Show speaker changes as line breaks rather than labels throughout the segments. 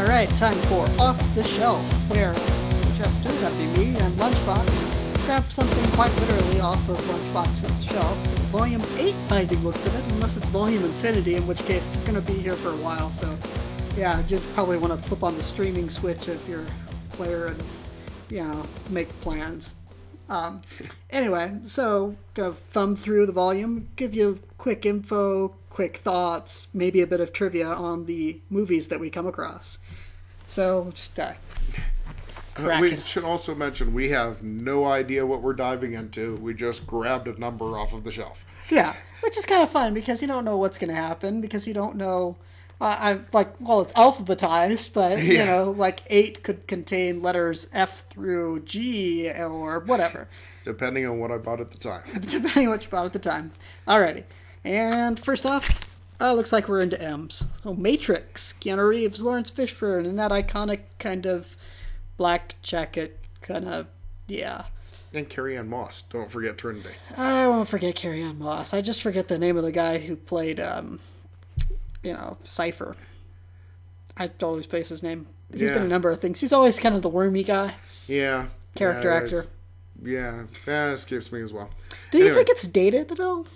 Alright, time for Off the Shelf, where Jester, that'd be me, and Lunchbox grab something quite literally off of Lunchbox's shelf. Volume 8, I think, looks at it, unless it's Volume Infinity, in which case you're going to be here for a while, so yeah, you'd probably want to flip on the streaming switch if you're a player and, you know, make plans. Anyway, so go thumb through the volume, give you quick info, quick thoughts, maybe a bit of trivia on the movies that we come across. So just
we should also mention we have no idea what we're diving into. We just grabbed a number off of the shelf.
Yeah, which is kind of fun because you don't know what's going to happen because you don't know. It's alphabetized, but, you know, like 8 could contain letters F through G or whatever.
Depending on what I bought at the time.
Depending on what you bought at the time. Alrighty. And first off, looks like we're into M's. Oh, Matrix. Keanu Reeves, Lawrence Fishburne, and that iconic kind of black jacket kind of, yeah.
And Carrie-Anne Moss. Don't forget Trinity.
I won't forget Carrie-Anne Moss. I just forget the name of the guy who played... Cypher. I totally space his name. He's been a number of things. He's always kind of the wormy guy.
Yeah.
Character actor.
Yeah, that escapes me as well.
Do you think it's dated at all?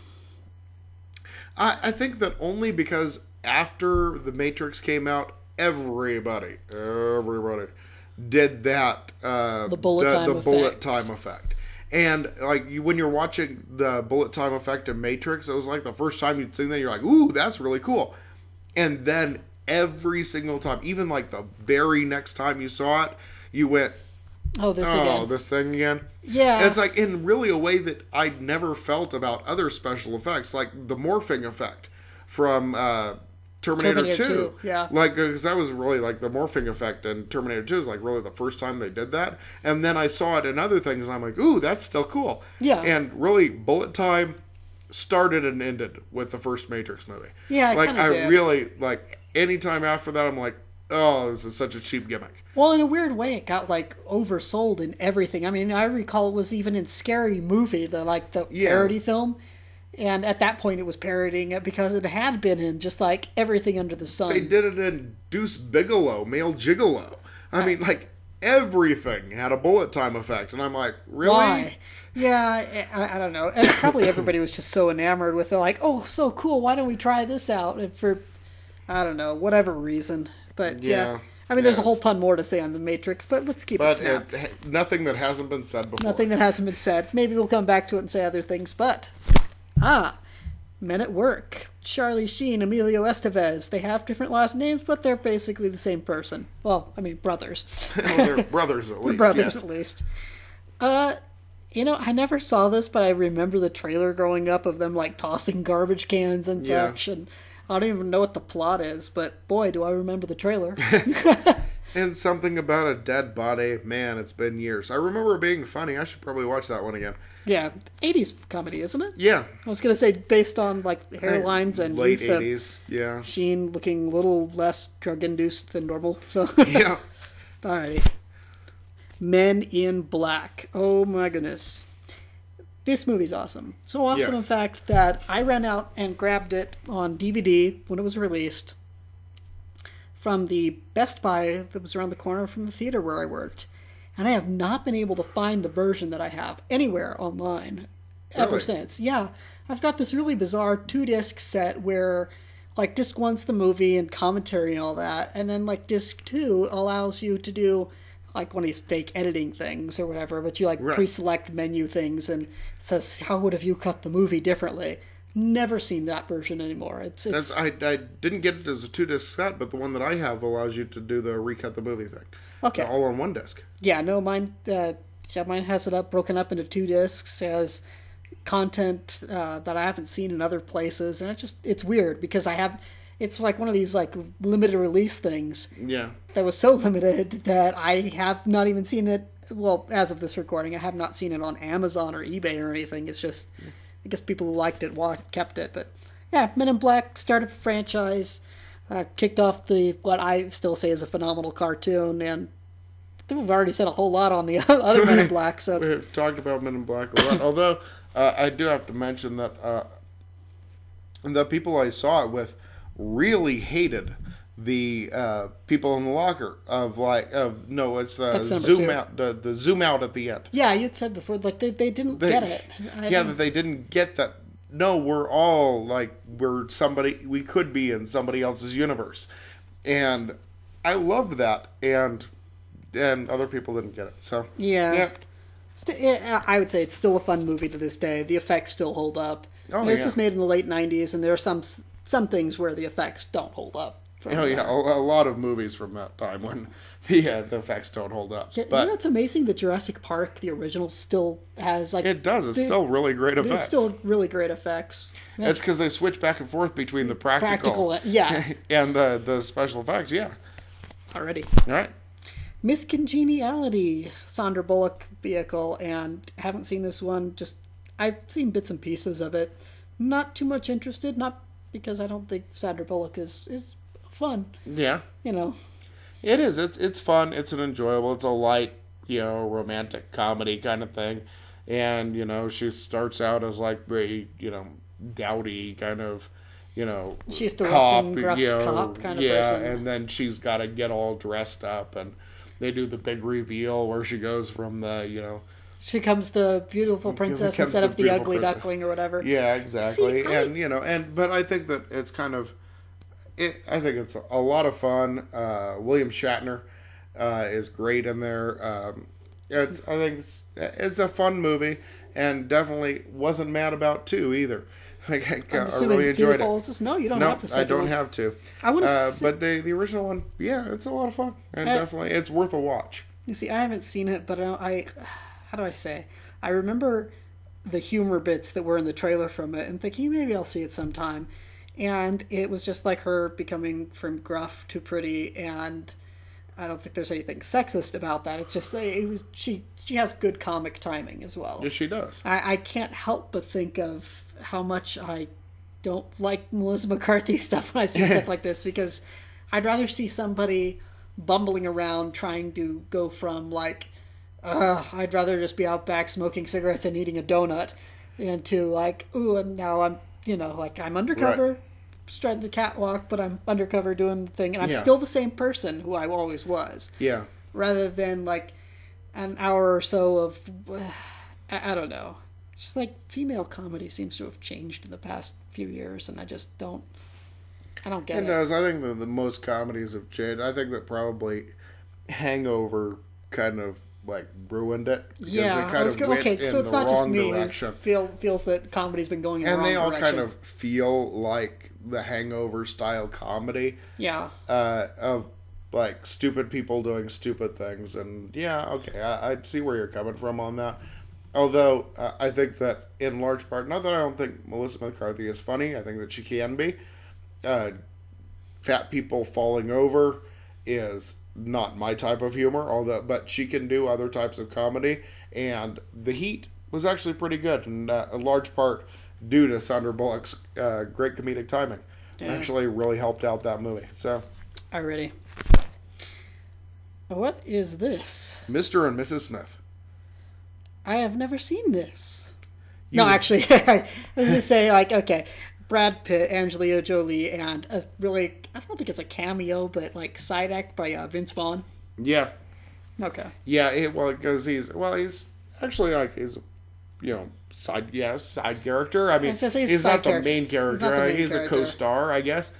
I think that only because after The Matrix came out, everybody did that.
The bullet time
effect. And like when you're watching the bullet time effect in Matrix, it was like the first time you'd seen that, you're like, ooh, that's really cool. And then every single time, even like the very next time you saw it, you went, this thing again.
Yeah.
And it's like in really a way that I'd never felt about other special effects, like the morphing effect from Terminator 2.
Yeah.
Like, because that was really like the morphing effect in Terminator 2 is like really the first time they did that. And then I saw it in other things and I'm like, ooh, that's still cool.
Yeah.
And really, bullet time started and ended with the first Matrix movie.
Yeah,
I really, like, anytime after that, I'm like, oh, this is such a cheap gimmick.
Well, in a weird way, it got, like, oversold in everything. I mean, I recall it was even in Scary Movie, the parody film. And at that point, it was parodying it because it had been in just, like, everything under the sun.
They did it in Deuce Bigelow, Male Gigolo. I mean, like, everything had a bullet time effect. And I'm like, really?
Why? Yeah, I don't know. And probably everybody was just so enamored with it, like, oh, so cool, why don't we try this out? And for, I don't know, whatever reason. But, yeah. I mean, there's a whole ton more to say on The Matrix, but let's keep it snapped.
Nothing that hasn't been said before.
Nothing that hasn't been said. Maybe we'll come back to it and say other things, but... Men at Work. Charlie Sheen, Emilio Estevez. They have different last names, but they're basically the same person. Well, I mean, brothers.
Well, they're brothers at least.
They're brothers at least. I never saw this, but I remember the trailer growing up of them, like, tossing garbage cans and such, and I don't even know what the plot is, but boy, do I remember the trailer.
And something about a dead body. Man, it's been years. I remember it being funny. I should probably watch that one again.
Yeah, 80s comedy, isn't it?
Yeah.
I was going to say, based on, like, hairlines and
late
youth
80s, yeah.
Sheen looking a little less drug-induced than normal, so...
Yeah.
Alrighty. Men in Black. Oh my goodness. This movie's awesome. So awesome, in fact, that I ran out and grabbed it on DVD when it was released from the Best Buy that was around the corner from the theater where I worked. And I have not been able to find the version that I have anywhere online ever since. Yeah, I've got this really bizarre 2-disc set where, like, disc 1's the movie and commentary and all that, and then, like, disc 2 allows you to do, like, one of these fake editing things or whatever, but you, like, pre-select menu things and it says, how would have you cut the movie differently? Never seen that version anymore.
I didn't get it as a 2-disc set, but the one that I have allows you to do the recut the movie thing.
Okay.
All on one disc.
Yeah, no, mine has it broken up into 2 discs, has content that I haven't seen in other places, and it's weird because it's like one of these, like, limited release things.
Yeah.
That was so limited that I have not even seen it, well, as of this recording, I have not seen it on Amazon or eBay or anything. It's just, I guess people who liked it kept it, but yeah, Men in Black started a franchise, kicked off what I still say is a phenomenal cartoon, and I think we've already said a whole lot on the other Men in Black. So
we've talked about Men in Black a lot, although I do have to mention that the people I saw it with really hated the people in the locker no, it's
That's number
zoom
2.
out, the zoom out at the end.
Yeah, you'd said before, like, they didn't get it.
That they didn't get that. No, we're all like, we could be in somebody else's universe. And I loved that. And other people didn't get it. So,
yeah. I would say it's still a fun movie to this day. The effects still hold up. This is made in the late 90s, and there are some things where the effects don't hold up.
A lot of movies from that time when the effects don't hold up.
Yeah,
but
it's amazing that Jurassic Park, the original, still has like
it does. It's still really great effects.
It's still really great effects. Yeah.
It's because they switch back and forth between the practical
yeah,
and the special effects. Yeah.
Alrighty.
All right.
Miss Congeniality, Sandra Bullock vehicle, and haven't seen this one. I've seen bits and pieces of it. Not too much interested. Not because I don't think Sandra Bullock is fun.
Yeah. It is. It's fun. It's an enjoyable. It's a light, romantic comedy kind of thing, and she starts out as like a dowdy kind of
she's the
cop,
rough and gruff cop kind of person.
And then she's got to get all dressed up, and they do the big reveal where she goes from the
she becomes the beautiful princess instead of the ugly duckling or whatever.
Yeah, exactly. But I think that it's kind of. I think it's a lot of fun. William Shatner is great in there. I think it's a fun movie, and definitely wasn't mad about 2 either. I really enjoyed it.
No, you don't have to.
I don't have to.
I want to.
But the original one, it's a lot of fun, and definitely it's worth a watch.
You see, I haven't seen it, but how do I say? I remember the humor bits that were in the trailer from it, and thinking maybe I'll see it sometime. And it was just like her becoming from gruff to pretty, and I don't think there's anything sexist about that. It's just she has good comic timing as well.
Yes, she does.
I can't help but think of how much I don't like Melissa McCarthy stuff when I see stuff like this, because I'd rather see somebody bumbling around trying to go from like, I'd rather just be out back smoking cigarettes and eating a donut, into like, ooh, and now I'm I'm undercover. Right. Strutting the catwalk, but I'm undercover doing the thing, and I'm still the same person who I always was.
Yeah.
Rather than like an hour or so of, I don't know. Just like female comedy seems to have changed in the past few years, and I just don't get it.
It does. I think that the most comedies have changed. I think that probably Hangover kind of like ruined it.
Yeah. So it's not just me who feels that comedy's been going in the wrong direction. And they all
kind of feel like the Hangover style comedy.
Yeah.
Of like stupid people doing stupid things, and I see where you're coming from on that. Although I think that in large part, not that I don't think Melissa McCarthy is funny, I think that she can be. Fat people falling over is not my type of humor, but she can do other types of comedy, and The Heat was actually pretty good, and a large part due to Sandra Bullock's great comedic timing. Yeah. Actually really helped out that movie. So,
alright. What is this?
Mr. and Mrs. Smith.
I have never seen this. Actually, I was going to say, like, okay, Brad Pitt, Angelina Jolie, and a really, I don't think it's a cameo, but like side act by Vince Vaughn.
Yeah.
Okay.
Yeah, because he's actually like side character. I mean, he's not the main character. He's a co-star, I guess.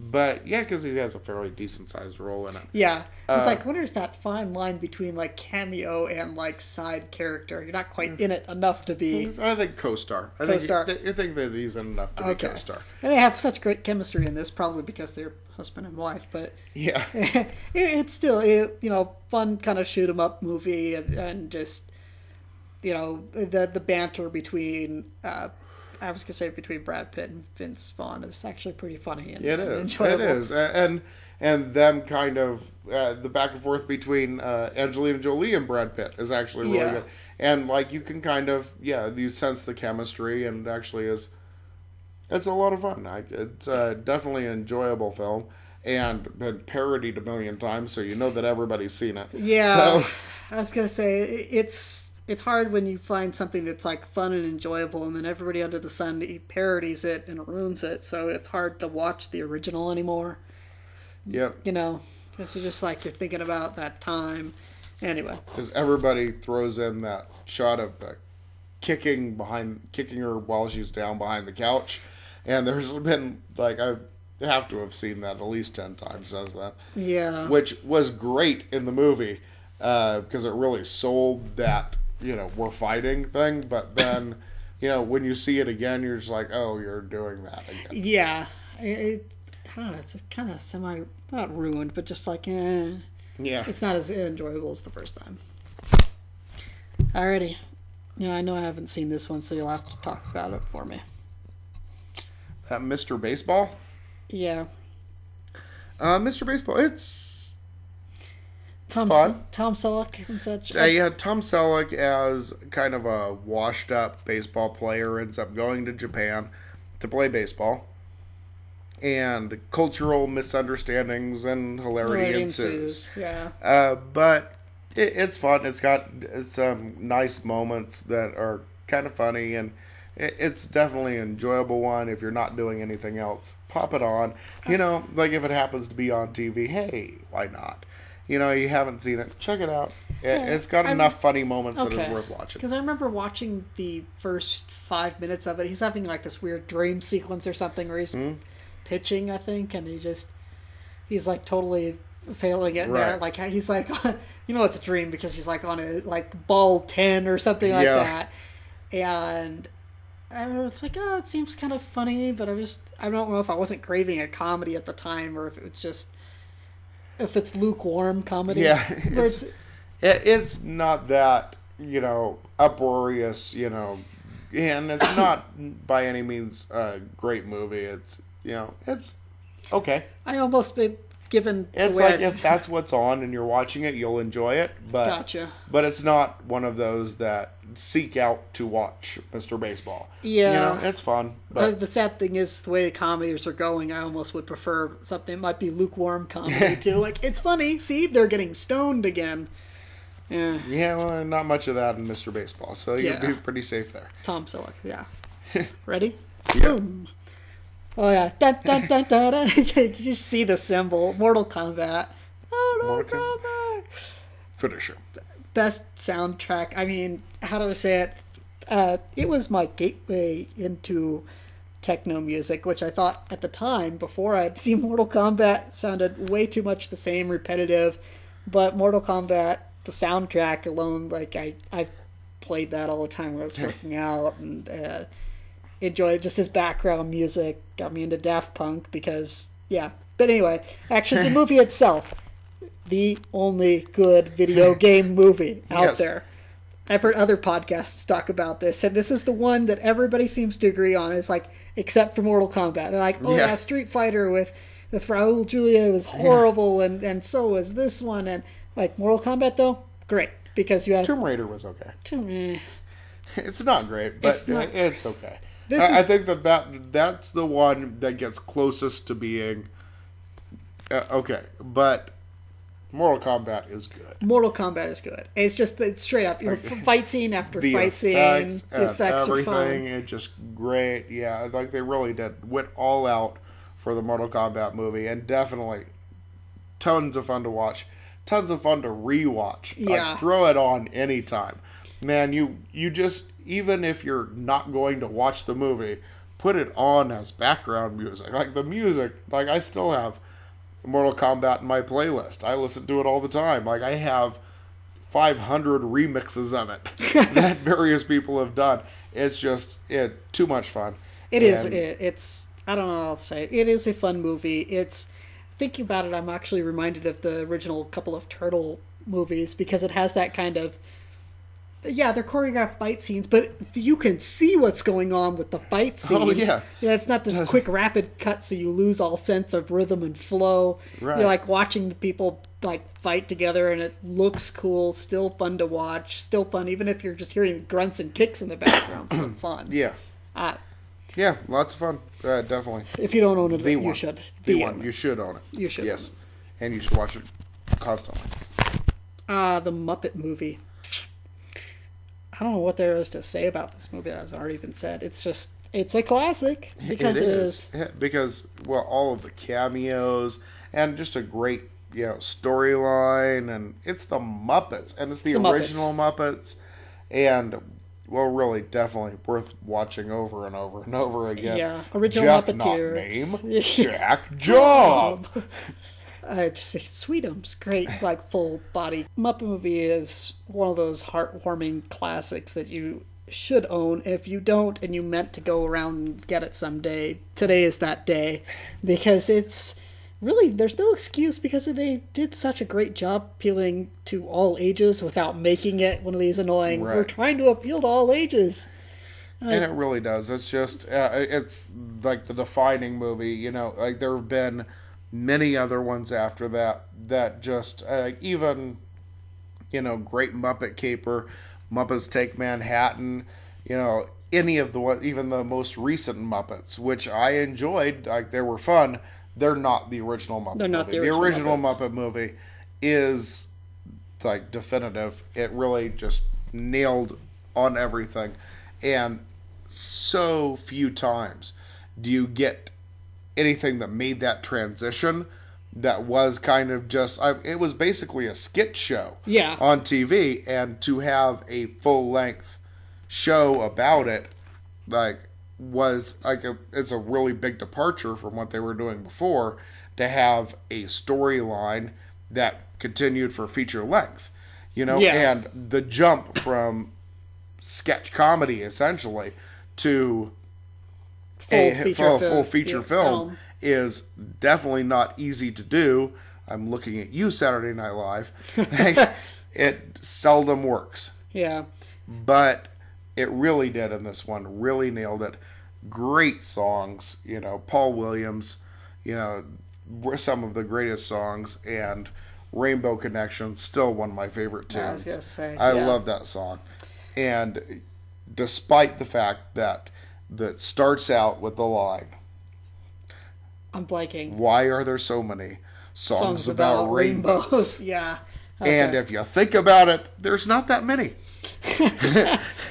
But yeah, because he has a fairly decent sized role in it.
Yeah, it's like, where's that fine line between like cameo and like side character? You're not quite in it enough to be.
I think co-star. I think that he's in enough to be co-star.
And they have such great chemistry in this, probably because they're husband and wife. But
yeah,
it's still fun kind of shoot 'em up movie, and just the banter between. I was gonna say between Brad Pitt and Vince Vaughn is actually pretty funny and enjoyable. It is,
and them kind of the back and forth between Angelina Jolie and Brad Pitt is actually really good. And like you can kind of you sense the chemistry, and actually it's a lot of fun. It's definitely an enjoyable film, and been parodied a million times, so you know that everybody's seen it.
Yeah, so. I was gonna say it's it's hard when you find something that's like fun and enjoyable, and then everybody under the sun parodies it and ruins it. So it's hard to watch the original anymore.
Yep.
You know, it's just like you're thinking about that time. Anyway,
because everybody throws in that shot of the kicking her while she's down behind the couch, and there's been like I have to have seen that at least 10 times since that.
Yeah.
Which was great in the movie because it really sold that, we're fighting thing. But then, when you see it again, you're just like, oh, you're doing that again.
Yeah. I don't know. It's kind of not ruined, but just like, Yeah. It's not as enjoyable as the first time. Alrighty. I know I haven't seen this one, so you'll have to talk about it for me.
Mr. Baseball?
Yeah.
Mr. Baseball, it's
Tom
fun.
Tom Selleck and such.
Yeah, Tom Selleck as kind of a washed-up baseball player ends up going to Japan to play baseball. And cultural misunderstandings and hilarity ensues.
Yeah.
But it's fun. It's got some nice moments that are kind of funny, and it's definitely an enjoyable one. If you're not doing anything else, pop it on. Like if it happens to be on TV, hey, why not? You haven't seen it, check it out. It's got enough funny moments that it's worth watching.
Because I remember watching the first 5 minutes of it. He's having like this weird dream sequence or something where he's pitching, I think, and he's like totally failing it there. Like he's like, it's a dream because he's like on a like ball 10 or something like that. And it's like, it seems kind of funny, but I don't know if I wasn't craving a comedy at the time or if it's lukewarm comedy.
Yeah, it's not that, uproarious, and it's not by any means a great movie. It's, it's okay.
I almost given
it's like if that's what's on and you're watching it, you'll enjoy it. But
gotcha.
But it's not one of those that seek out to watch Mr. Baseball.
Yeah,
it's fun. But
the sad thing is the way the comedies are going. I almost would prefer something that might be lukewarm comedy too. Like it's funny. See, they're getting stoned again. Yeah. Yeah.
Well, not much of that in Mr. Baseball, so you'd be pretty safe there.
Tom Selleck. Yeah. Ready?
Yeah.
Boom. Oh yeah, dun, dun, dun, dun, dun. You see the symbol, Mortal Kombat. Mortal Kombat.
Finisher.
Best soundtrack. I mean, how do I say it? It was my gateway into techno music, which I thought at the time, before I'd seen Mortal Kombat, sounded way too much the same, repetitive. But Mortal Kombat, the soundtrack alone, like I played that all the time when I was working out and enjoyed just his background music. Got me into Daft Punk because, yeah. But anyway, actually the movie itself, the only good video game movie out there. I've heard other podcasts talk about this, and this is the one that everybody seems to agree on. It's like, except for Mortal Kombat. They're like, Street Fighter with Raul Julia was horrible, and so was this one. And like Mortal Kombat, though, great. Because you have
Tomb Raider was okay. It's not great, but it's okay. I think that's the one that gets closest to being okay, but Mortal Kombat is good.
Mortal Kombat is good. It's just straight up fight scene after fight scene. The effects
everything,
are fun.
it's just great. Yeah, like they really went all out for the Mortal Kombat movie, and definitely tons of fun to watch, tons of fun to rewatch.
Yeah,
throw it on anytime. Man, you just, even if you're not going to watch the movie, put it on as background music. Like the music, like I still have Mortal Kombat in my playlist. I listen to it all the time. Like I have 500 remixes of it that various people have done. It's just too much fun.
It's I don't know what I'll say. It is a fun movie. It's, thinking about it, I'm actually reminded of the original couple of Turtle movies because it has that kind of, they're choreographed fight scenes, but you can see what's going on with the fight scenes.
Oh, yeah.
It's not this quick, rapid cut, so you lose all sense of rhythm and flow.
Right.
You're like watching the people like fight together, and it looks cool, still fun to watch, still fun, even if you're just hearing grunts and kicks in the background. Still fun.
Yeah. Yeah, lots of fun. Definitely.
If you don't own it, you should.
The one. You should own it.
You should.
Yes. And you should watch it constantly.
The Muppet movie. I don't know what there is to say about this movie that has already been said. It's a classic because it is.
Because, well, all of the cameos and just a great, storyline, and it's the Muppets, and it's the original Muppets, and, well, really, definitely worth watching over and over and over again.
Yeah, original
Jack,
Muppeteer.
not name, Jack Job.
Just Sweetum's great, full body. Muppet movie is one of those heartwarming classics that you should own. If you don't and you meant to go around and get it someday, today is that day. Because it's really, there's no excuse because they did such a great job appealing to all ages without making it one of these annoying, we're trying to appeal to all ages.
And it really does. It's just, it's like the defining movie, there have been many other ones after that just even Great Muppet Caper, Muppets Take Manhattan, any of the even the most recent Muppets, which I enjoyed, they were fun. They're not the original Muppet
They're not
movie.
The
original
Muppets.
Muppet movie is definitive. It really just nailed on everything, and so few times do you get anything that made that transition that was kind of just it was basically a skit show on TV, and to have a full-length show about it was it's a really big departure from what they were doing before, to have a storyline that continued for feature length, and the jump from sketch comedy essentially to full feature film is definitely not easy to do. I'm looking at you, Saturday Night Live. It seldom works.
Yeah.
But it really did in this one. Really nailed it. Great songs. Paul Williams, some of the greatest songs, and Rainbow Connection, still one of my favorite tunes.
I was gonna say,
I love that song. And despite the fact that starts out with the line,
I'm blanking.
Why are there so many songs about rainbows?
Yeah. Okay.
And if you think about it, there's not that many.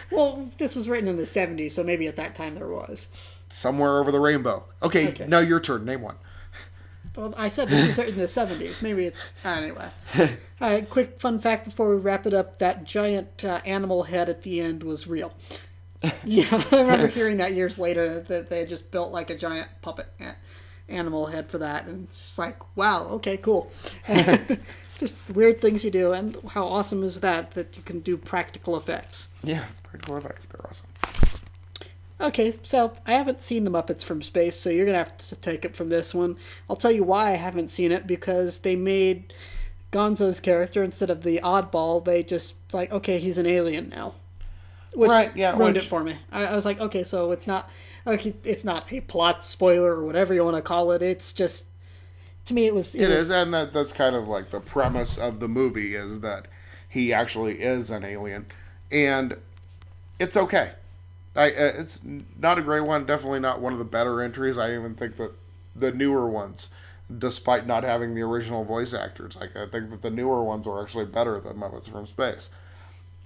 Well, this was written in the 70s, so maybe at that time there was.
Somewhere over the rainbow. Okay. Now your turn. Name one.
Well, I said this was written in the 70s. Maybe it's... Anyway. Quick fun fact before we wrap it up. That giant animal head at the end was real. Yeah, I remember hearing that years later, that they just built a giant puppet animal head for that. And it's just wow, okay, cool. Just weird things you do. And how awesome is that you can do practical effects.
Yeah, practical effects. They're awesome.
Okay, so I haven't seen the Muppets from Space, so you're going to have to take it from this one. I'll tell you why I haven't seen it, because they made Gonzo's character, instead of the oddball, they just, okay, he's an alien now. Which ruined it for me. I was like, okay, so it's not a plot spoiler or whatever you want to call it. It's just, to me, it is,
and that's kind of the premise of the movie, is that he actually is an alien, and it's okay. It's not a great one. Definitely not one of the better entries. I even think that the newer ones, despite not having the original voice actors, I think that the newer ones are actually better than Muppets from Space.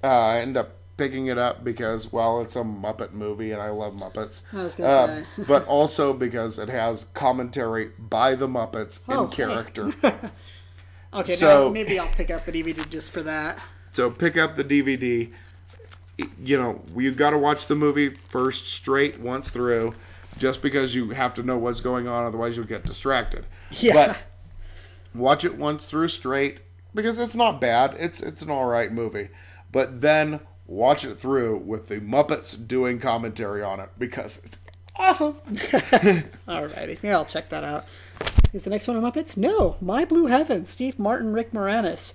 I end up picking it up because, well, it's a Muppet movie and I love Muppets.
I was gonna say.
But also because it has commentary by the Muppets in character.
Okay, so now maybe I'll pick up the DVD just for that.
So pick up the DVD. You've got to watch the movie first straight once through, just because you have to know what's going on, otherwise you'll get distracted.
Yeah.
But watch it once through straight, because it's not bad. It's an alright movie. But then watch it through with the Muppets doing commentary on it, because it's awesome.
Alrighty. Yeah, I'll check that out. Is the next one of Muppets? No. My Blue Heaven, Steve Martin, Rick Moranis.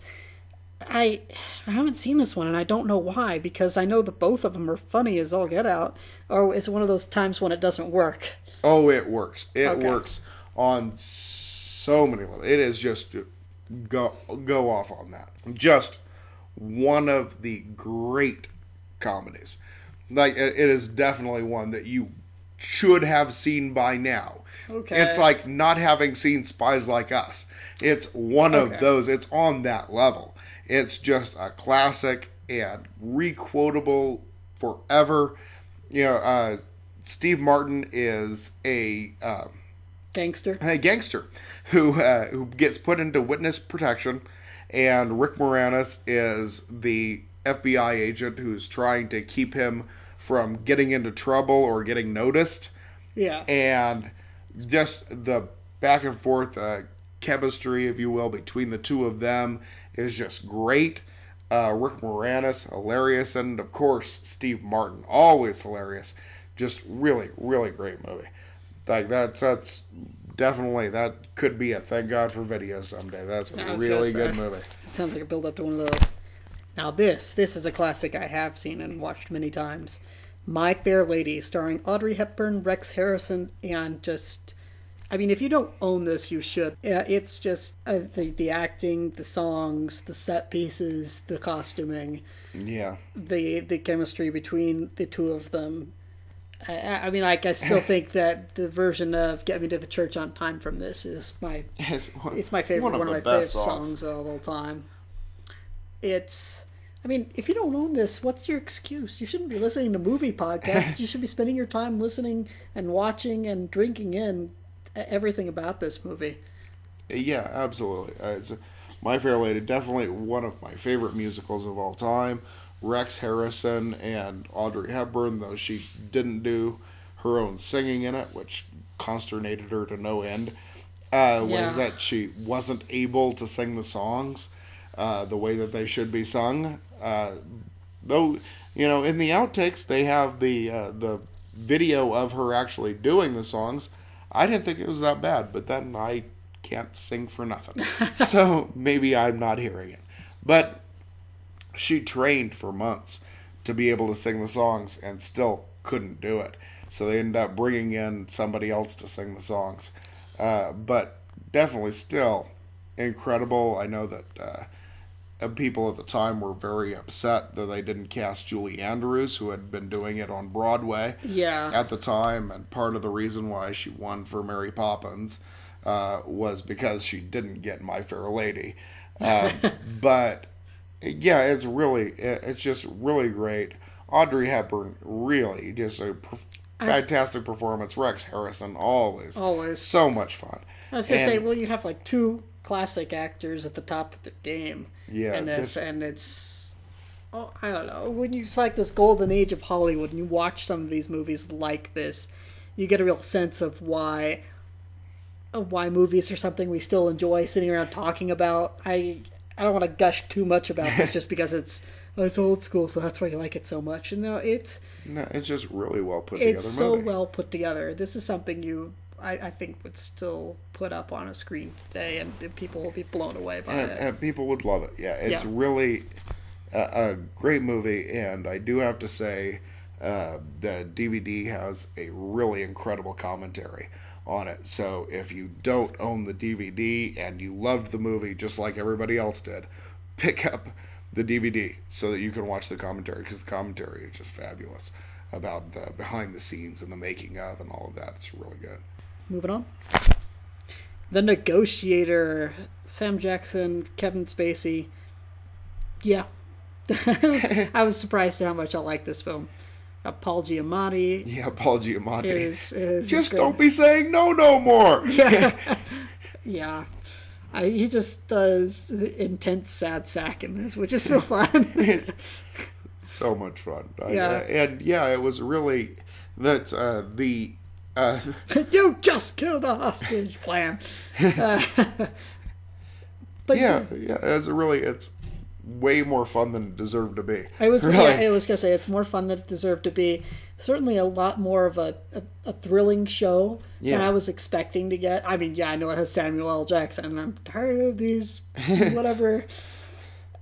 I haven't seen this one, and I don't know why, because I know that both of them are funny as all get out. Or is it one of those times when it doesn't work?
Oh, it works. It works on so many levels. It is just go off on that. Just one of the great comedies. It is definitely one that you should have seen by now.
Okay.
It's like not having seen Spies Like Us. It's one of those. It's on that level. It's just a classic. and requotable forever. You know, Steve Martin is a gangster who gets put into witness protection, and Rick Moranis is the FBI agent who's trying to keep him from getting into trouble or getting noticed.
Yeah.
And just the back and forth chemistry, if you will, between the two of them is just great. Rick Moranis, hilarious, and of course Steve Martin, always hilarious. Just really, really great movie. Like that's definitely, that could be a Thank God for Video someday. That's a really good movie.
It sounds like a build up to one of those. Now this is a classic I have seen and watched many times. My Fair Lady, starring Audrey Hepburn, Rex Harrison, and just, I mean, if you don't own this, you should. It's just the acting, the songs, the set pieces, the costuming.
Yeah.
The chemistry between the two of them. I mean, like, I still think that the version of "Get Me to the Church on Time" from this is it's my favorite, one of my favorite songs of all time. I mean, if you don't own this, what's your excuse? You shouldn't be listening to movie podcasts. You should be spending your time listening and watching and drinking in everything about this movie.
Yeah, absolutely. It's My Fair Lady, definitely one of my favorite musicals of all time. Rex Harrison and Audrey Hepburn, though she didn't do her own singing in it, which consternated her to no end, was that she wasn't able to sing the songs the way that they should be sung. Though, you know, in the outtakes, they have the video of her actually doing the songs. I didn't think it was that bad, but then I can't sing for nothing. So maybe I'm not hearing it. But she trained for months to be able to sing the songs and still couldn't do it. So they ended up bringing in somebody else to sing the songs. But definitely still incredible. I know that people at the time were very upset that they didn't cast Julie Andrews, who had been doing it on Broadway at the time. And part of the reason why she won for Mary Poppins was because she didn't get My Fair Lady. But yeah, it's just really great. Audrey Hepburn, really just a fantastic performance. Rex Harrison, always so much fun.
I was gonna say, well, you have like two classic actors at the top of the game.
Yeah,
and it's I don't know, when it's like this golden age of Hollywood, and you watch some of these movies like this, you get a real sense of why movies are something we still enjoy sitting around talking about. I don't want to gush too much about this just because it's old school, so that's why you like it so much. No, it's
just really well put together.
It's so well put together. This is something I think would still put up on a screen today, and people will be blown away by it.
And people would love it. Yeah, it's really a great movie, and I do have to say the DVD has a really incredible commentary on it. So if you don't own the DVD and you loved the movie just like everybody else did, pick up the DVD so that you can watch the commentary, because the commentary is just fabulous about the behind the scenes and the making of and all of that. It's really good.
Moving on. The Negotiator, Sam Jackson, Kevin Spacey. Yeah. I was surprised at how much I liked this film. Paul Giamatti.
Yeah, Paul Giamatti.
Is
just don't be saying no more.
Yeah. Yeah. He just does intense sad sack in this, which is so fun.
So much fun.
Yeah.
It was really that
you just killed a hostage plan. But
it's way more fun than it deserved to be.
I was gonna say it's more fun than it deserved to be. Certainly a lot more of a thrilling show than I was expecting to get. I mean, I know it has Samuel L. Jackson, and I'm tired of these whatever.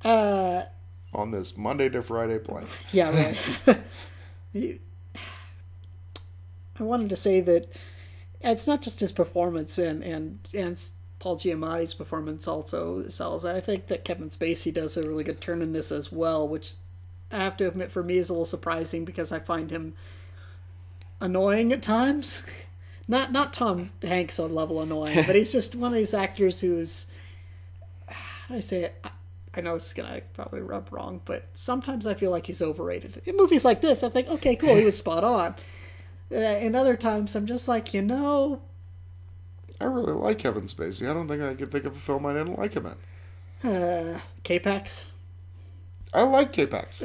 On this Monday to Friday plane.
Yeah, right. I wanted to say that it's not just his performance and Paul Giamatti's performance also sells. I think that Kevin Spacey does a really good turn in this as well, which I have to admit for me is a little surprising because I find him annoying at times. Not Tom Hanks on level annoying, but he's just one of these actors who's, how do I say it? I know this is gonna probably rub wrong, but sometimes I feel like he's overrated. In movies like this, I think, okay, cool, he was spot on. In other times, I'm just like,
I really like Kevin Spacey. I don't think I could think of a film I didn't like him in.
K-Pax?
I like K-Pax.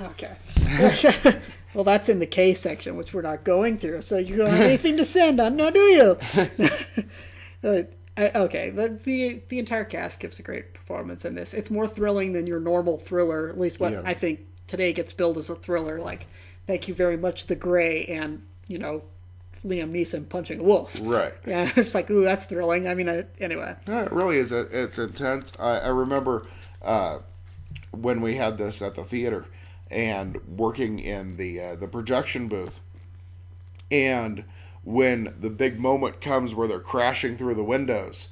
Okay. Well, that's in the K section, which we're not going through, so you don't have anything to send on, now do you? Okay, the entire cast gives a great performance in this. It's more thrilling than your normal thriller, at least what I think today gets billed as a thriller, like Thank You Very Much, The Grey, and, Liam Neeson punching a wolf.
Right.
Yeah, it's like, ooh, that's thrilling. I mean, anyway.
Yeah, it really is. It's intense. I remember when we had this at the theater and working in the projection booth, and when the big moment comes where they're crashing through the windows,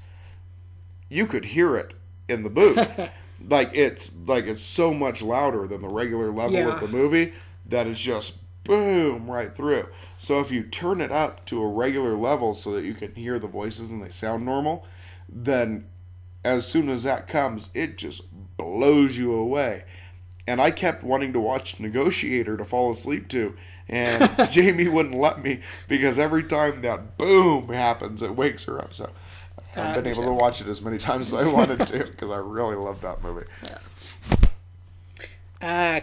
you could hear it in the booth. it's so much louder than the regular level of the movie that it's just boom right through. So if you turn it up to a regular level so that you can hear the voices and they sound normal, then as soon as that comes, it just blows you away. And I kept wanting to watch Negotiator to fall asleep to, and Jamie wouldn't let me because every time that boom happens, it wakes her up. So I've been able to watch it as many times as I wanted to because I really love that movie.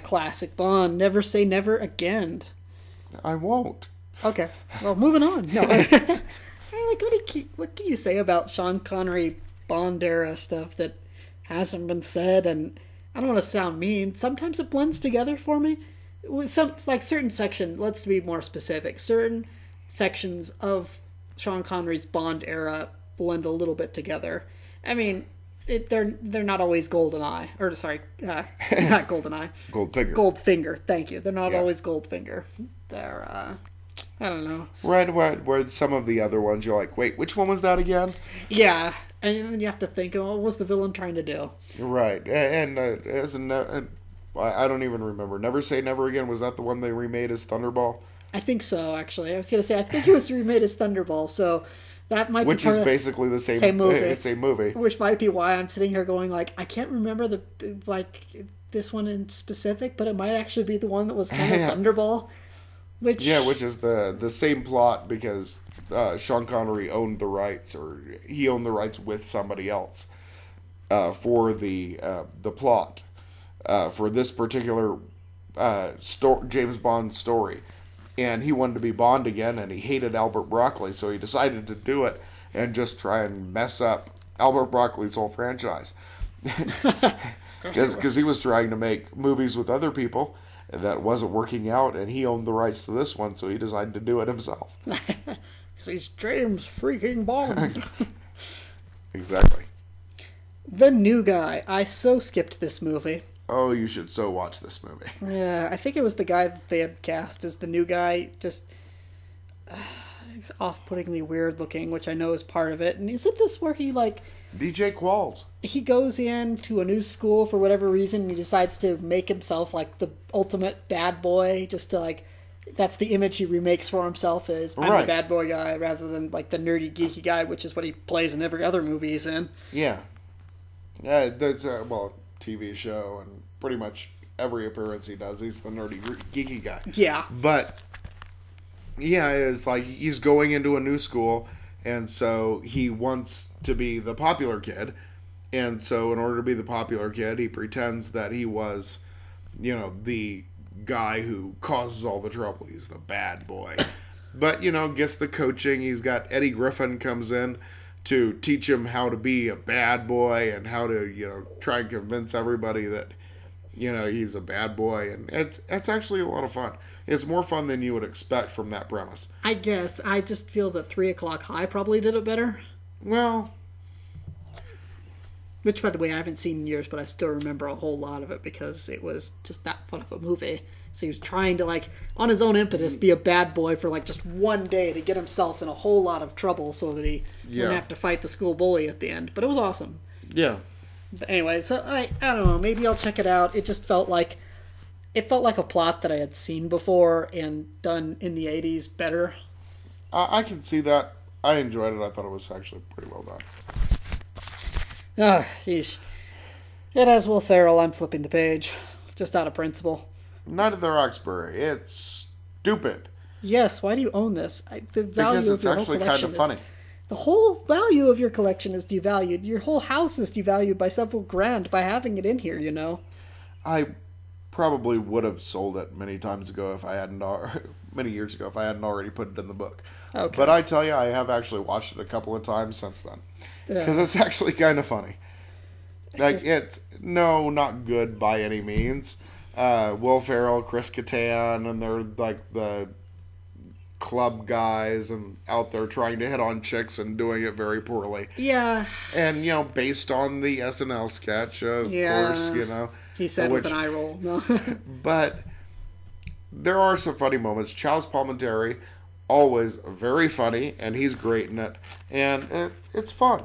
Classic Bond. Never Say Never Again.
I won't.
Okay. Well, moving on. No. What can you say about Sean Connery Bond era stuff that hasn't been said? And I don't want to sound mean. Sometimes it blends together for me. With certain section. Let's be more specific. Certain sections of Sean Connery's Bond era blend a little bit together. I mean, they're not always GoldenEye, or sorry, not GoldenEye.
Goldfinger.
Goldfinger. Thank you. They're not always Goldfinger. They're I don't know.
Right, where some of the other ones you're like, wait, which one was that again?
Yeah, and then you have to think, what was the villain trying to do?
Right, and I don't even remember. Never Say Never Again, was that the one they remade as Thunderball?
I think so, actually. I was going to say, I think it was remade as Thunderball, so that might
be part is basically the same movie. Same movie.
Which might be why I'm sitting here going, like, I can't remember this one in specific, but it might actually be the one that was kind of Thunderball. Which
is the same plot because Sean Connery owned the rights, or he owned the rights with somebody else for the plot for this particular James Bond story, and he wanted to be Bond again, and he hated Albert Broccoli, so he decided to do it and just try and mess up Albert Broccoli's whole franchise because he was trying to make movies with other people. That wasn't working out, and he owned the rights to this one, so he decided to do it himself.
Because he's James freaking Bond.
Exactly.
The New Guy. I so skipped this movie.
Oh, you should so watch this movie.
Yeah, I think it was the guy that they had cast as the new guy. Just he's off-puttingly weird looking, which I know is part of it. And isn't this where he
DJ Qualls.
He goes into a new school for whatever reason, and he decides to make himself like the ultimate bad boy, just to that's the image he remakes for himself is I'm a bad boy guy rather than like the nerdy geeky guy, which is what he plays in every other movie he's in.
Yeah. That's TV show and pretty much every appearance he does, he's the nerdy geeky guy.
Yeah.
But yeah, it's like he's going into a new school, and so he wants to be the popular kid. And so in order to be the popular kid, he pretends that he was, the guy who causes all the trouble. He's the bad boy. But, gets the coaching. He's got Eddie Griffin comes in to teach him how to be a bad boy and how to, try and convince everybody that, he's a bad boy. And it's actually a lot of fun. It's more fun than you would expect from that premise.
I guess. I just feel that 3 O'Clock High probably did it better.
Well...
Which, by the way, I haven't seen in years, but I still remember a whole lot of it because it was just that fun of a movie. So he was trying to, on his own impetus, be a bad boy for, just one day to get himself in a whole lot of trouble so that he wouldn't have to fight the school bully at the end. But it was awesome.
Yeah.
But anyway, so I don't know. Maybe I'll check it out. It just felt like... It felt like a plot that I had seen before and done in the 80s better.
I can see that. I enjoyed it. I thought it was actually pretty well done.
Oh, yeesh. It has Will Ferrell. I'm flipping the page. Just out of principle.
Night at the Roxbury. It's stupid.
Yes, why do you own this? The value
Because
of
it's
your whole
actually
collection
kind of funny.
the whole value of your collection is devalued. Your whole house is devalued by several grand by having it in here, you know?
I probably would have sold it many times ago if I hadn't many years ago if I hadn't already put it in the book.
Okay.
But I tell you, I have actually watched it a couple of times since then. Because it's actually kind of funny. Like, it's, no, not good by any means. Will Ferrell, Chris Kattan, and they're like the club guys and out there trying to hit on chicks and doing it very poorly.
Yeah.
And, you know, based on the SNL sketch, of course, you know.
He said with an eye roll. No.
But there are some funny moments. Charles Palminteri, always very funny, and he's great in it. And it's fun.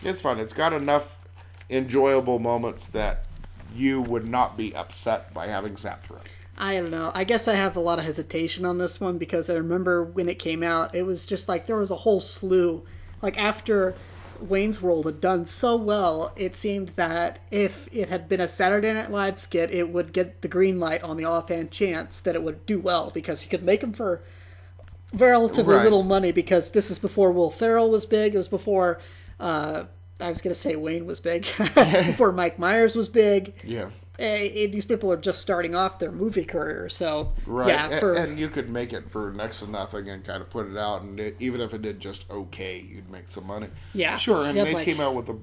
It's fun. It's got enough enjoyable moments that you would not be upset by having sat through it.
I don't know. I guess I have a lot of hesitation on this one because I remember when it came out, it was just like there was a whole slew. Like after Wayne's World had done so well, it seemed that if it had been a Saturday Night Live skit, it would get the green light on the offhand chance that it would do well because you could make them for relatively little money because this is before Will Ferrell was big. It was before... I was going to say Wayne was big. Before Mike Myers was big.
Yeah.
These people are just starting off their movie career, so...
Right,
yeah,
and you could make it for next to nothing and kind of put it out, and even if it did just okay, you'd make some money.
Yeah.
Sure, and they came out with a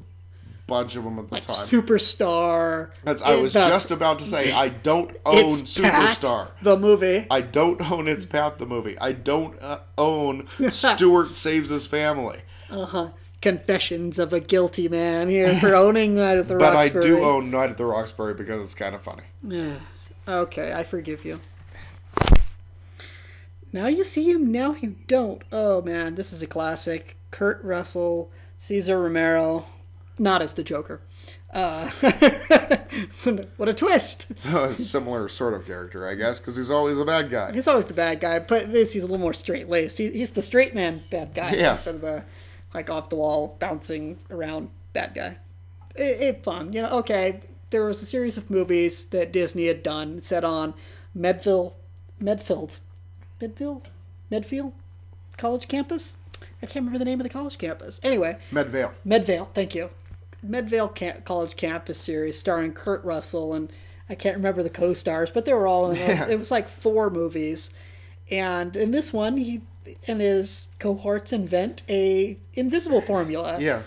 bunch of them at the time.
Superstar.
I was just about to say, I don't own Superstar.
Pat, the movie.
I don't own It's Pat, the movie. I don't own Stewart Saves His Family.
Uh-huh. Confessions of a Guilty Man here for owning Night at the Roxbury.
But I do own Night at the Roxbury because it's kind of funny.
Yeah. Okay, I forgive you. Now you see him, now you don't. Oh man, this is a classic. Kurt Russell, Cesar Romero, not as the Joker. What a twist!
A similar sort of character, I guess, because he's always a bad guy.
He's always the bad guy, but he's a little more straight-laced. He's the straight man bad guy instead of the... like off the wall, bouncing around bad guy. It's fun. You know, okay, there was a series of movies that Disney had done set on Medfield college campus? I can't remember the name of the college campus. Anyway. Medvale, thank you. Medvale college campus series starring Kurt Russell, and I can't remember the co-stars, but they were all in it. It was like 4 movies. And in this one, he and his cohorts invent a invisible formula.
Yeah.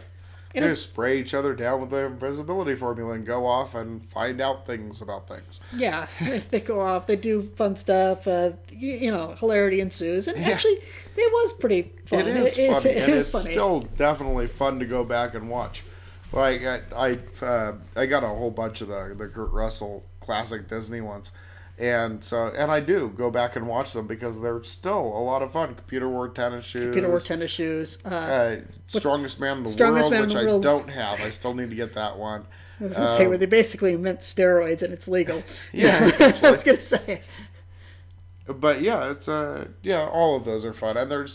They just spray each other down with the invisibility formula and go off and find out things about things.
Yeah. They go off, they do fun stuff, you know, hilarity ensues. And actually, it was pretty fun.
It is funny.
It
and
is
it's
funny.
still definitely fun to go back and watch. Like, I got a whole bunch of the Kurt Russell classic Disney ones. And I do go back and watch them because they're still a lot of fun. Computer Wore Tennis Shoes. Strongest Man in the World, which I don't have. I still need to get that one.
I was going to say, where they basically invent steroids and it's legal.
Yeah,
I was going to say.
But yeah, it's all of those are fun, and they're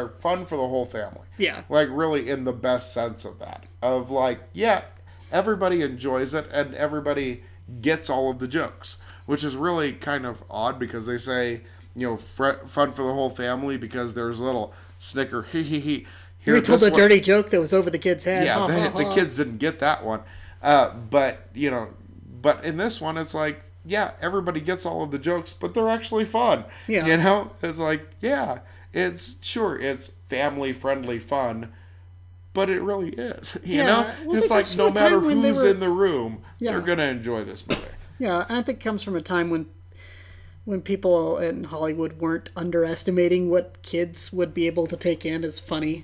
fun for the whole family.
Yeah,
like really in the best sense of that. Of like, yeah, everybody enjoys it, and everybody gets all of the jokes. Which is really kind of odd because they say, you know, fun for the whole family because there's a little snicker, hee hee hee.
We told a dirty joke that was over the kid's head.
Yeah, the kids didn't get that one. But in this one, it's like, yeah, everybody gets all of the jokes, but they're actually fun.
Yeah.
You know? It's like, yeah, it's family-friendly fun, but it really is. You know?
Well,
it's like no matter who's in the room, they're going to enjoy this movie.
Yeah, and I think it comes from a time when people in Hollywood weren't underestimating what kids would be able to take in as funny.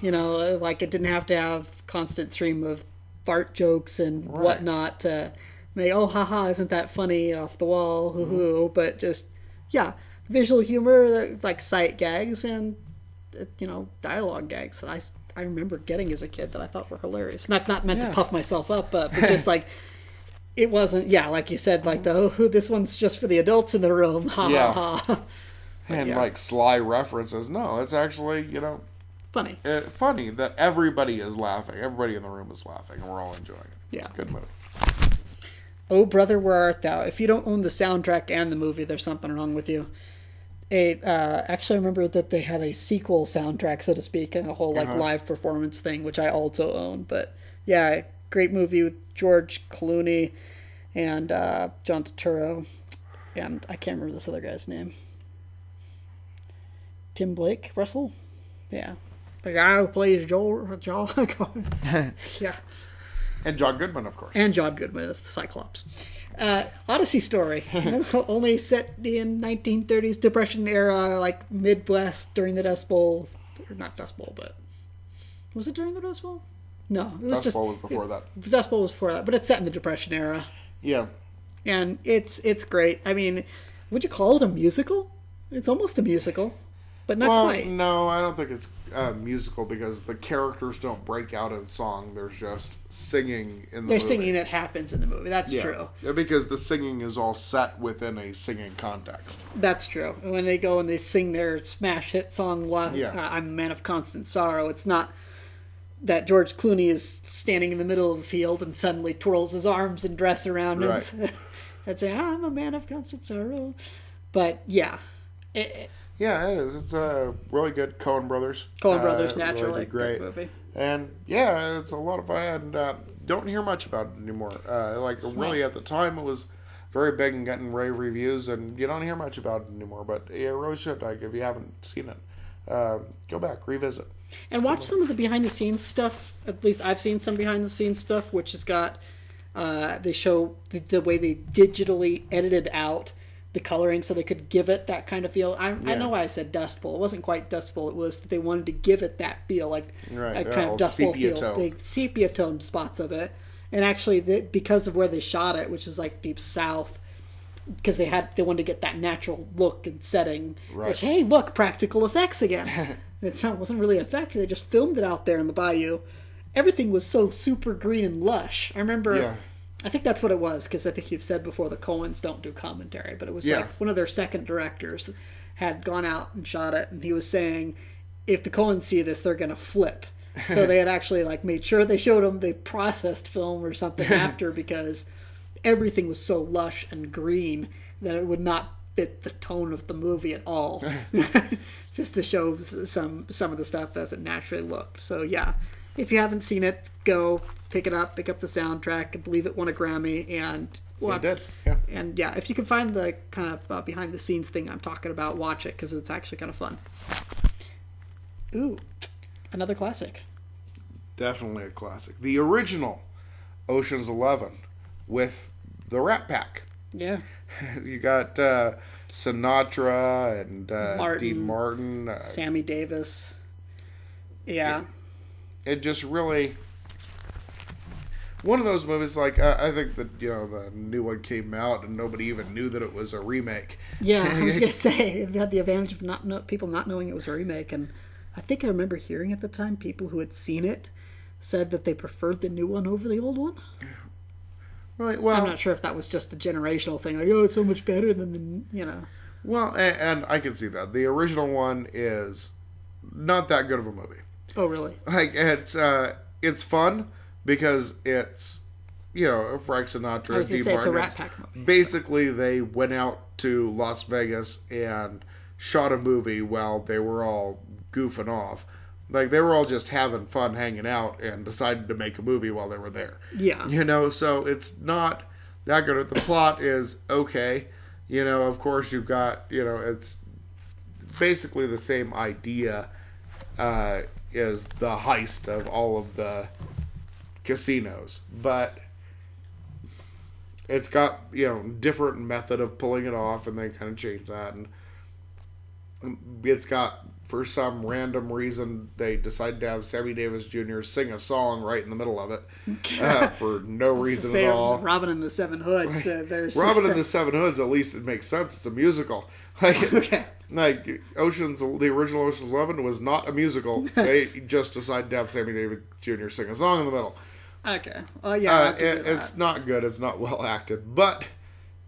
You know, like it didn't have to have constant stream of fart jokes and whatnot to make, oh, haha, isn't that funny, off the wall, hoo-hoo, but just, yeah, visual humor, like sight gags and, you know, dialogue gags that I remember getting as a kid that I thought were hilarious. And that's not meant to puff myself up, but just like... It wasn't, like you said, like this one's just for the adults in the room, ha ha.
And like sly references. No, it's actually, you know,
funny.
Funny that everybody is laughing. Everybody in the room is laughing, and we're all enjoying it.
Yeah.
It's a good movie.
Oh, Brother, Where Art Thou? If you don't own the soundtrack and the movie, there's something wrong with you. Actually, I remember that they had a sequel soundtrack, so to speak, and a whole live performance thing, which I also own. But yeah, great movie with George Clooney and John Turturro, and I can't remember this other guy's name. Tim Blake Russell, yeah, the guy who plays Joel. Yeah.
And John Goodman, of course.
And John Goodman as the Cyclops. Odyssey story. Only set in 1930s Depression era, like Midwest during the Dust Bowl. Or not Dust Bowl, but... Was it during the Dust Bowl? No. It was
Dust Bowl was before that.
The Dust Bowl was before that, but it's set in the Depression era.
Yeah.
And it's great. I mean, would you call it a musical? It's almost a musical, but not quite.
No, I don't think it's a musical because the characters don't break out in song. There's just singing in the movie.
There's singing that happens in the movie. That's true.
Yeah, because the singing is all set within a singing context.
That's true. When they go and they sing their smash hit song, I'm a Man of Constant Sorrow, it's not that George Clooney is standing in the middle of the field and suddenly twirls his arms and dress around and say, I'm a man of constant sorrow. But yeah.
Yeah, it is. It's a really good Coen Brothers.
Naturally.
Really great
movie.
And yeah, it's a lot of fun. And don't hear much about it anymore. Really at the time it was very big and getting rave reviews, and you don't hear much about it anymore. But you really should. Like, if you haven't seen it, go back, revisit.
And watch some of the behind the scenes stuff. At least I've seen some behind the scenes stuff, which has got they show the way they digitally edited out the coloring so they could give it that kind of feel. I know why I said Dust Bowl. It wasn't quite Dust Bowl. It was that they wanted to give it that feel, like a kind of Dust Bowl feel. The sepia toned spots of it. And actually, because of where they shot it, which is like deep south, because they wanted to get that natural look and setting. Right. Which, hey, look, practical effects again. It wasn't really effective. They just filmed it out there in the bayou. Everything was so super green and lush. I remember... Yeah. I think that's what it was, because I think you've said before the Coens don't do commentary, but it was like one of their second directors had gone out and shot it, and he was saying, if the Coens see this, they're going to flip. So they had actually made sure they showed them the processed film or something after, because everything was so lush and green that it would not fit the tone of the movie at all. Just to show some of the stuff as it naturally looked. So yeah, if you haven't seen it, go pick it up, pick up the soundtrack. I believe it won a Grammy, and
it did. Yeah.
And yeah, if you can find the kind of behind the scenes thing I'm talking about, watch it, because it's actually kind of fun. Ooh, another classic.
Definitely a classic. The original Ocean's 11 with the Rat Pack.
Yeah.
You got Sinatra and Dean Martin,
Sammy Davis. Yeah.
It just really... One of those movies, I think that, the new one came out and nobody even knew that it was a remake.
Yeah, I was going to say, it had the advantage of people not knowing it was a remake. And I think I remember hearing at the time people who had seen it said that they preferred the new one over the old one.
Right, well...
I'm not sure if that was just a generational thing. Like, oh, it's so much better than the,
Well, and I can see that. The original one is not that good of a movie.
Oh, really?
It's fun. Because it's, Frank Sinatra.
I was going to say it's a Rat Pack movie.
Basically, they went out to Las Vegas and shot a movie while they were all goofing off. Like, they were all just having fun hanging out and decided to make a movie while they were there.
Yeah.
So it's not that good. The plot is okay. Of course, you've got, it's basically the same idea as the heist of all of the casinos, but it's got different method of pulling it off, and they kind of changed that, and it's got, for some random reason, they decided to have Sammy Davis Jr. sing a song right in the middle of it for no reason at all.
Robin and the Seven Hoods.
Robin and the Seven Hoods, at least it makes sense. It's a musical.
Okay.
The original Ocean's 11 was not a musical. They just decided to have Sammy Davis Jr. sing a song in the middle.
Okay. Well, yeah.
It's not good. It's not well acted, but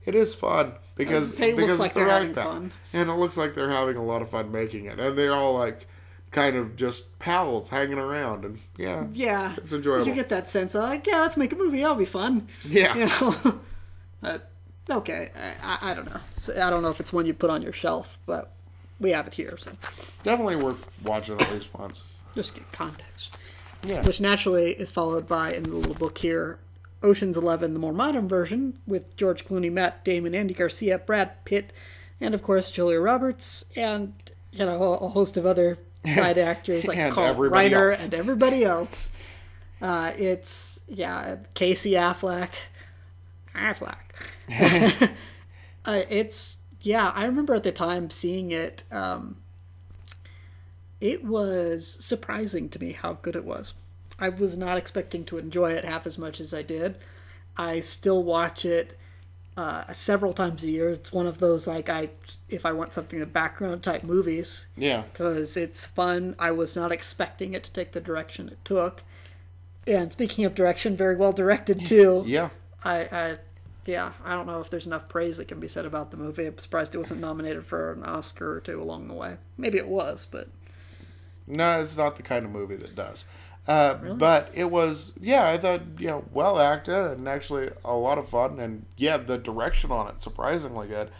it is fun because
it looks like they're having fun,
and it looks like they're having a lot of fun making it, and they're all kind of just pals hanging around, and yeah,
yeah,
it's enjoyable.
You get that sense of let's make a movie. That'll be fun.
Yeah.
Okay, I don't know. So I don't know if it's one you put on your shelf, but we have it here, so
Definitely worth watching at least once.
just get context.
Yeah.
Which naturally is followed by, in the little book here, Ocean's 11, the more modern version, with George Clooney, Matt Damon, Andy Garcia, Brad Pitt, and of course Julia Roberts, and a host of other side actors like Carl Reiner and everybody else. It's Casey Affleck. I remember at the time seeing it. It was surprising to me how good it was. I was not expecting to enjoy it half as much as I did. I still watch it several times a year. It's one of those, if I want something in background type movies.
Yeah.
Because it's fun. I was not expecting it to take the direction it took. And speaking of direction, very well directed too.
Yeah.
I don't know if there's enough praise that can be said about the movie. I'm surprised it wasn't nominated for an Oscar or two along the way. Maybe it was, but...
No, it's not the kind of movie that does.
Really?
But it was, I thought, well acted and actually a lot of fun. And the direction on it, surprisingly good.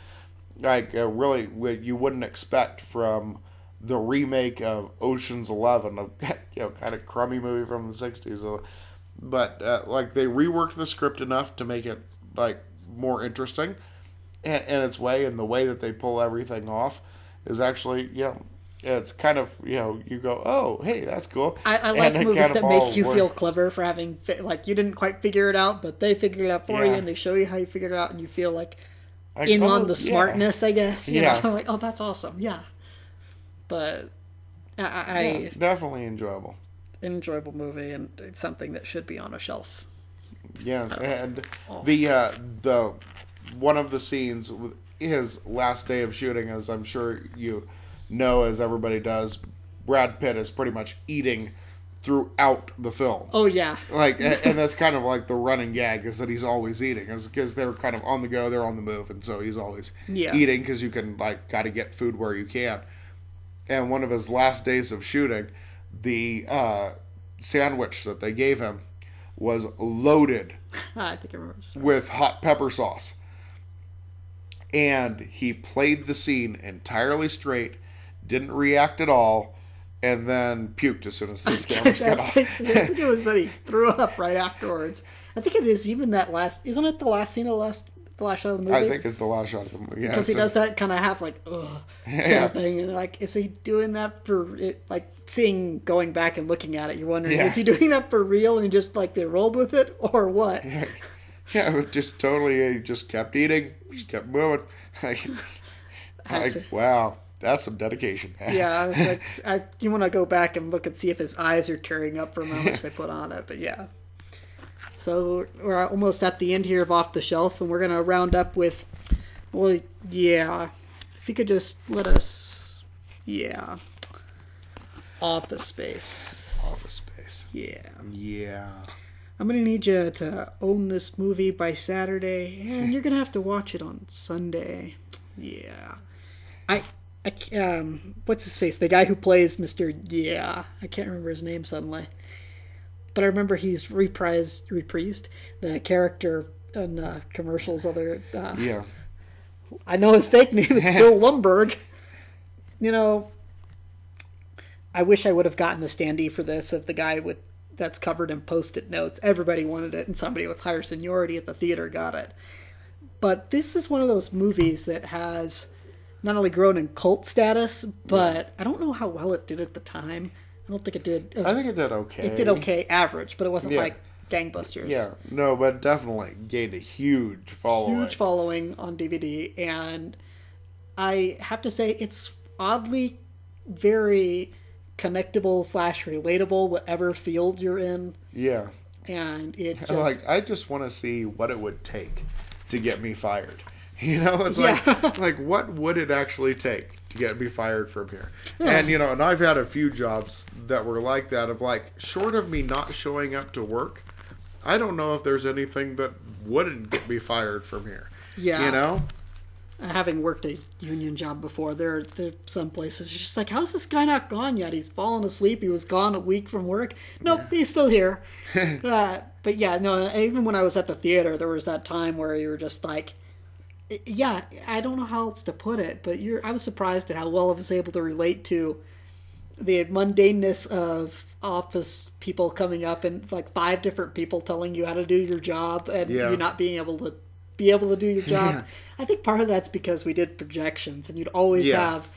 Really, you wouldn't expect from the remake of Ocean's 11, a kind of crummy movie from the 60s. But, they reworked the script enough to make it, more interesting in its way. And the way that they pull everything off is actually, it's kind of, you go, oh, hey, that's cool.
I like movies that make you feel clever for having, you didn't quite figure it out, but they figured it out for you, and they show you how you figured it out, and you feel on the smartness, I guess. You know, oh, that's awesome, yeah. But
definitely enjoyable.
Enjoyable movie, and it's something that should be on a shelf.
Yeah, and the one of the scenes, his last day of shooting, as I'm sure you know, as everybody does, Brad Pitt is pretty much eating throughout the film.
Oh, yeah.
And that's kind of the running gag, is that he's always eating, because they're kind of on the go, they're on the move, and so he's always eating, because you can, got to get food where you can. And one of his last days of shooting, the sandwich that they gave him was loaded
I think I remember
with hot pepper sauce. And he played the scene entirely straight, didn't react at all, and then puked as soon as the cameras got off.
I think it was that he threw up right afterwards. I think it is even that last... Isn't it the last scene of the last shot of the movie?
I think it's the last shot of the movie, yeah.
Because he does that kind of half kind of thing. And is he doing that for... seeing, going back and looking at it, you're wondering, is he doing that for real and just, they rolled with it, or what?
Yeah, it just totally, he just kept eating, just kept moving. Wow, that's some dedication.
Yeah, you want to go back and look and see if his eyes are tearing up from how much they put on it, but yeah. So we're almost at the end here of Off the Shelf, and we're going to round up with, if you could just let us, Office Space.
Office Space. Yeah.
I'm going to need you to own this movie by Saturday, and you're going to have to watch it on Sunday. Yeah. What's his face? The guy who plays Mr. I can't remember his name suddenly. But I remember he's reprised the character in commercials. I know his fake name is Bill Lumbergh. I wish I would have gotten the standee for this of the guy that's covered in Post-it notes. Everybody wanted it, and somebody with higher seniority at the theater got it. But this is one of those movies that has not only grown in cult status, but I don't know how well it did at the time. I don't think it did.
I think it did okay.
It did okay, average, but it wasn't like gangbusters.
Yeah, no, but definitely gained a huge following.
Huge following on DVD, and I have to say it's oddly very connectable / relatable, whatever field you're in.
Yeah.
And it just...
I just want to see what it would take to get me fired. It's what would it actually take to get me fired from here? Yeah. And, I've had a few jobs that were like that, of short of me not showing up to work, I don't know if there's anything that wouldn't get me fired from here.
Yeah. having worked a union job before, there are some places it's just like, how's this guy not gone yet? He's fallen asleep. He was gone a week from work. Nope, he's still here. But yeah, no, even when I was at the theater, there was that time where you were just like, yeah, I don't know how else to put it, but I was surprised at how well I was able to relate to the mundaneness of office people coming up and like 5 different people telling you how to do your job and you not being able to do your job. Yeah. I think part of that's because we did projections and you'd always have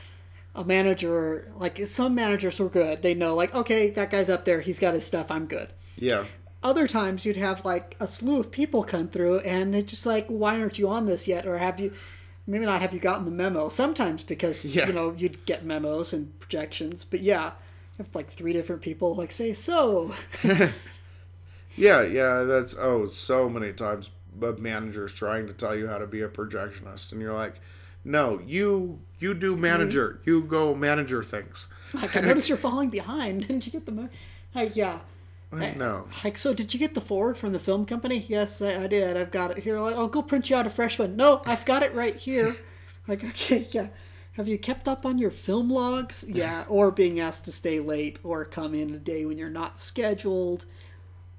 a manager, like some managers were good. They know like, okay, that guy's up there. He's got his stuff. I'm good. Yeah. Other times you'd have like a slew of people come through and they're just like, why aren't you on this yet? Or maybe not have you gotten the memo? Sometimes because, you'd get memos and projections. But yeah, if like 3 different people like say, so.
yeah, that's, so many times managers trying to tell you how to be a projectionist. And you're like, no, you do manager. You go manager things.
Like, I noticed you're falling behind. Didn't you get the memo? Yeah.
No.
Like, so did you get the forward from the film company? Yes, I did. I've got it here. Like, I'll go print you out a fresh one. No, I've got it right here. Like, okay, yeah. Have you kept up on your film logs? Yeah. Or being asked to stay late or come in a day when you're not scheduled.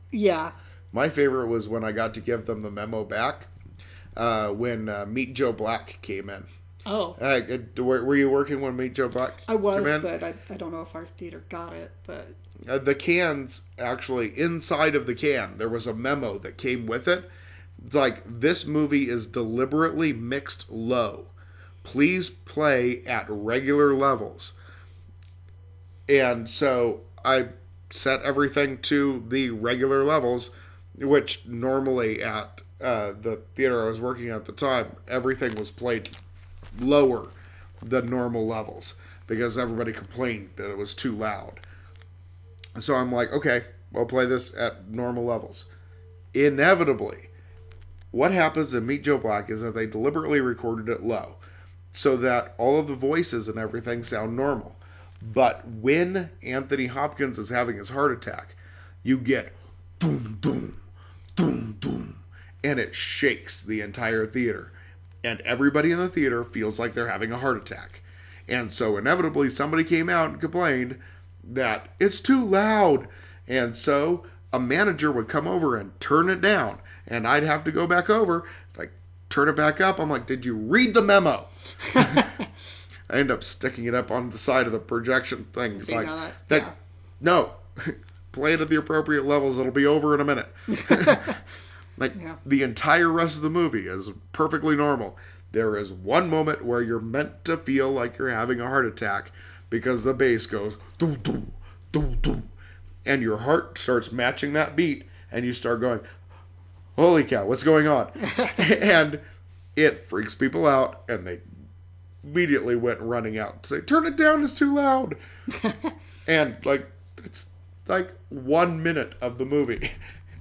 Yeah.
My favorite was when I got to give them the memo back when Meet Joe Black came in.
Oh.
Were you working when Meet Joe Black
I was, but I don't know if our theater got it, but...
the cans, actually, inside of the can, there was a memo that came with it. It's like, this movie is deliberately mixed low. Please play at regular levels. And so I set everything to the regular levels, which normally at the theater I was working at the time, everything was played lower than normal levels because everybody complained that it was too loud. So I'm like, okay, I'll play this at normal levels. Inevitably, what happens in Meet Joe Black is that they deliberately recorded it low so that all of the voices and everything sound normal. But when Anthony Hopkins is having his heart attack, you get doom, doom, doom, doom, and it shakes the entire theater. And everybody in the theater feels like they're having a heart attack. And so inevitably somebody came out and complained that it's too loud. And so a manager would come over and turn it down. And I'd have to go back over, like, turn it back up. I'm like, did you read the memo? I end up sticking it up on the side of the projection thing. It's like, no, play it at the appropriate levels. It'll be over in a minute. The entire rest of the movie is perfectly normal. There is one moment where you're meant to feel like you're having a heart attack because the bass goes doo doo doo doo, and your heart starts matching that beat, and you start going, holy cow, what's going on? And it freaks people out, and they immediately went running out to say, turn it down, it's too loud. And it's like 1 minute of the movie,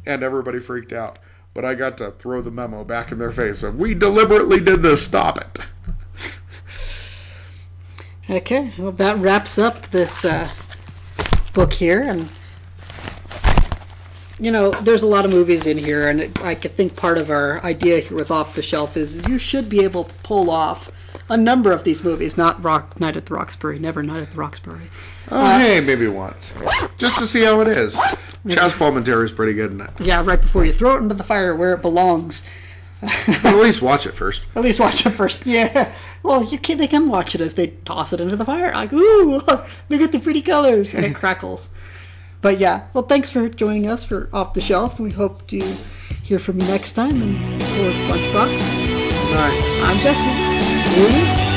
and everybody freaked out. But I got to throw the memo back in their face and we deliberately did this, stop it.
Okay, well, that wraps up this book here. And, there's a lot of movies in here, and I think part of our idea here with Off the Shelf is you should be able to pull off a number of these movies, not Night at the Roxbury, never Night at the Roxbury.
Hey, maybe once. Just to see how it is. Chaz Palminteri is pretty good in it.
Yeah, right before you throw it into the fire where it belongs.
At least watch it first.
At least watch it first, yeah. Well, they can watch it as they toss it into the fire. Like, ooh, look at the pretty colors. And it crackles. But yeah, well, thanks for joining us for Off the Shelf. And we hope to hear from you next time. And for Lunchbox,
Bye.
I'm Jester.